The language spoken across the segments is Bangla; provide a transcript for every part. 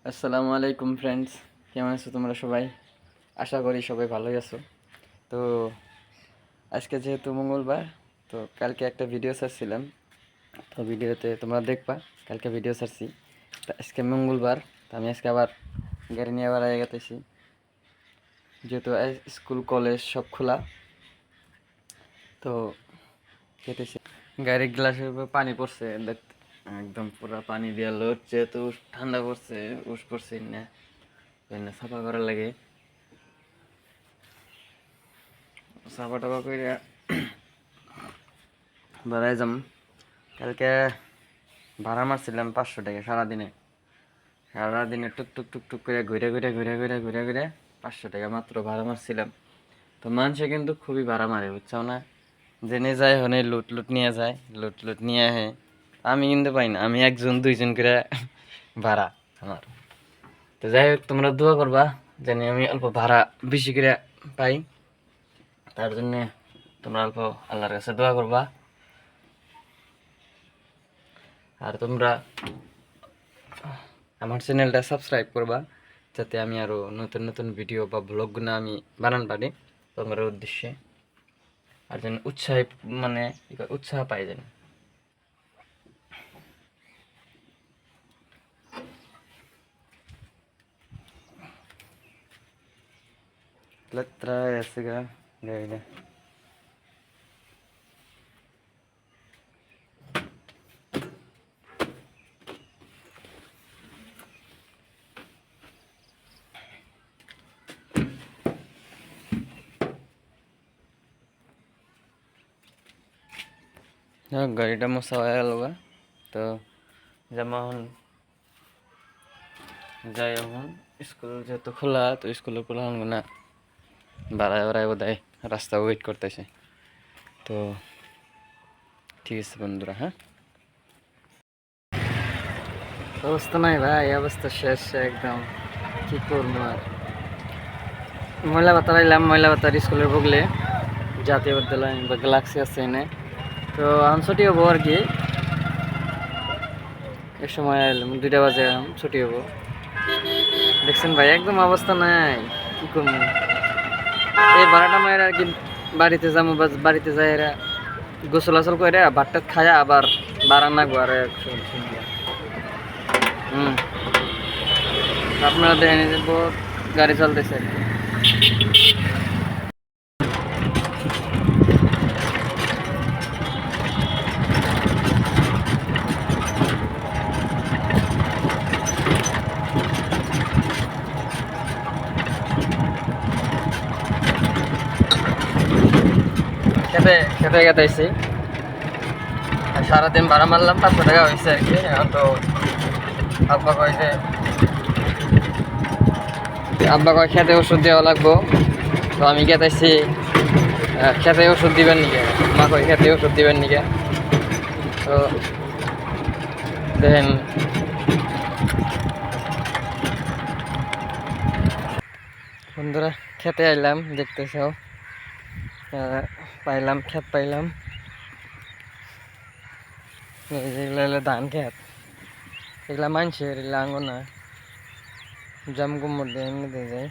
আসসালামু আলাইকুম ফ্রেন্ডস, কেমন আছো তোমরা সবাই? আশা করি সবাই ভালোই আছো। তো আজকে যেহেতু মঙ্গলবার, তো কালকে একটা ভিডিও ছাড়ছিলাম, তো ভিডিওতে তোমরা দেখবা। কালকে ভিডিও ছাড়ছি, তো আজকে মঙ্গলবার, তো আমি আজকে আবার গাড়ি নিয়ে আবার আগে গেতেছি। যেহেতু স্কুল কলেজ সব খোলা, তো যেতেছি। গাড়ির গ্লাসের উপর পানি পড়ছে, একদম পুরা পানি দিয়ে লড়ছে। তো ঠান্ডা পড়ছে, উস পড়ছে না, সাফা করার লাগে। সাফা টাফা করে বেড়াই যাম। কালকে ভাড়া মারছিলাম 500 টাকা সারাদিনে টুক টুক টুক টুক করে ঘুরে ঘুরে ঘুরে ঘুরে ঘুরে ঘুরে 500 টাকা মাত্র ভাড়া মারছিলাম। তো মানুষে কিন্তু খুবই ভাড়া মারে, বুঝছো না? জেনে যায় হনে লুট লুট নিয়ে যায়, লুট লুট নিয়ে আহে। আমি কিন্তু পাই না, আমি একজন দুইজন করে ভাড়া আমার। তো যাই হোক, তোমরা দোয়া করবা জানি আমি অল্প ভাড়া বেশি করে পাই। তার জন্য তোমরা অল্প আল্লাহর কাছে দোয়া করবা। আর তোমরা আমার চ্যানেলটা সাবস্ক্রাইব করবা, যাতে আমি আরও নতুন নতুন ভিডিও বা ব্লগগুলো আমি বানান পারি তোমার উদ্দেশ্যে। আর যেন মানে উৎসাহ পাই যেন। আছে গা গাড়িটা। গাড়িটা মোছা হয়ে গেল গা। তো যেমন যাই এখন স্কুল যেহেতু খোলা, তো স্কুলে খোলা হন না, বাড়ায় বাড়ায় বোধ হয় রাস্তা ওয়েট করতেছে। তো ঠিক আছে বন্ধুরা, হ্যাঁ। অবস্থা নাই ভাই, অবস্থা শেষ একদম। কি করবো আর। ময়লা বাতার আইলাম, ময়লা বাতার স্কুলের বগলে জাতীয় বিদ্যালয় বা গ্যালাক্সি আছে এনে। তো আমি ছুটি হবো আর কি, এক সময় এলাম 2টা বাজে ছুটি হবো। দেখছেন ভাই, একদম অবস্থা নাই, কি করবো। এই বারোটা মায়ের আর কি বাড়িতে যাবো, বা বাড়িতে যাই এরা গোসল আসল করে ভাতটা খায়া আবার বারান্না ঘরে আপনারা দেখেন যে গাড়ি চলতেছে আর কি। খেতে খেতে গেতেছি, সারাদিন ভাড়া মারলাম 500 টাকা হয়েছে আর কি। এখন তো আব্বা কয় যে খেতে ওষুধ দেওয়া লাগবো। তো আমি গেতেছি খেতে ওষুধ দিবেন নিকে, মা কয় খেতে ওষুধ দিবেন নিকে। তো দেখেন বন্ধুরা, খেতে আইলাম, দেখতেছ পাইলাম, ক্ষেত পাইলাম। যেগুলো হলো ধান ক্ষেত, এগুলা মানুষের, এগুলা আঙ্গ না, জাম কুমড় দিয়ে এমনিতে যায়।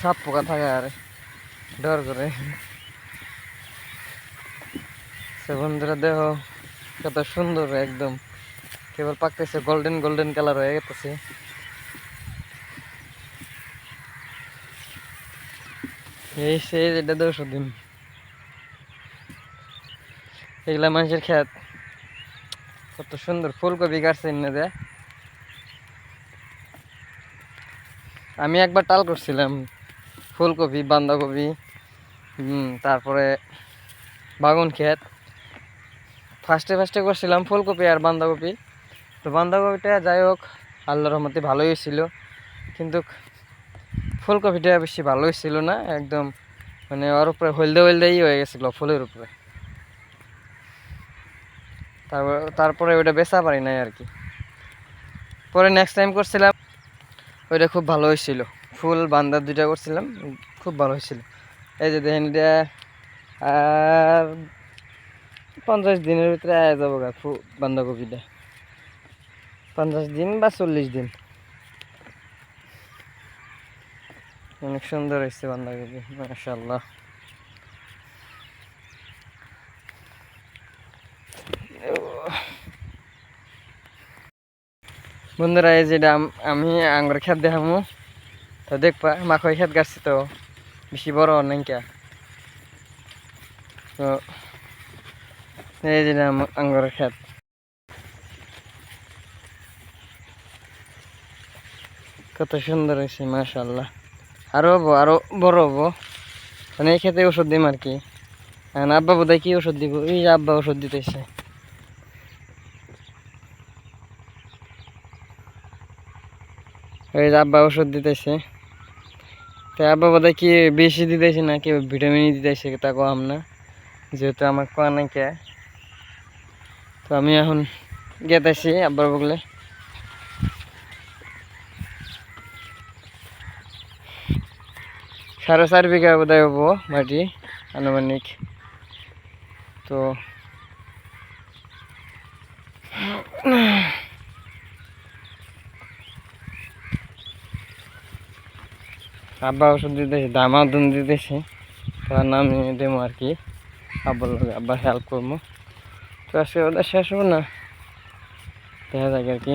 সাপ পোকা থাকে আর ডর করে। সে বন্ধুরা দেখো কত সুন্দর, একদম কেবল পাকতেছে, গোল্ডেন গোল্ডেন কালার হয়ে গেছে। এই সে এটা 10 দিন, এগুলা মানুষের ক্ষেত। কত সুন্দর ফুলকপি কাটছে এনে দেয়। আমি একবার টাল করছিলাম ফুলকপি, বাঁধাকপি, তারপরে বাগুন ক্ষেত। ফার্স্টে করছিলাম ফুলকপি আর বাঁধাকপি। তো বাঁধাকপিটা যাই হোক আল্লাহর রহমতে ভালোই হয়েছিল, কিন্তু ফুলকপিটা বেশি ভালো হয়েছিল না, একদম মানে ওর উপরে হলদেই হয়ে গেছিলো ফুলের উপরে। তারপরে ওইটা বেচা পারি নাই আর কি। পরে নেক্সট টাইম করছিলাম, ওইটা খুব ভালো হয়েছিল। ফুল বান্দা 2টা করছিলাম, খুব ভালো হয়েছিল। এই যে দেখেন, এটা আর 50 দিনের ভিতরে আয়া যাবো গা বাঁধাকপিটা। 50 দিন বা 40 দিন। অনেক সুন্দর হয়েছে বাঁধাকপি, মাশাআল্লাহ। বন্ধুরা, এই যেটা আমি আঙ্গুর ক্ষেত দেখামু, তো দেখবা মাখই ক্ষেত গাছছি তো বেশি বড় নাই কে। তো এই যেটা আঙ্গুরের ক্ষেত, কত সুন্দর হয়েছে মাশাআল্লাহ। আরো হবো, আরো বড় হবো। মানে এই ক্ষেতে ওষুধ দিম আর কি। আব্বা বোধহয় কি ওষুধ দিব, এই যে আব্বা ওষুধ দিতেছে। এই যে আব্বা ওষুধ দিতেছে। তো আব্বা বোধহয় কি বেশি দিতেছে না কি ভিটামিন দিতেছে তা কম না, যেহেতু আমার কোয়া নাই কে। তো আমি এখন গেতেছি আব্বার বগলে। 4.5 বিঘা বোধহয় হবো মাটি আনুমানিক। তো আব্বা ওষুধ দিতেছে, দামা দুন দিতেছে, তার নাম দেবো আর কি। আব্বার লগে আব্বার হেল্প করবো। তো আজকে ওদের শেষ হবো না, দেখা যাক আর কি।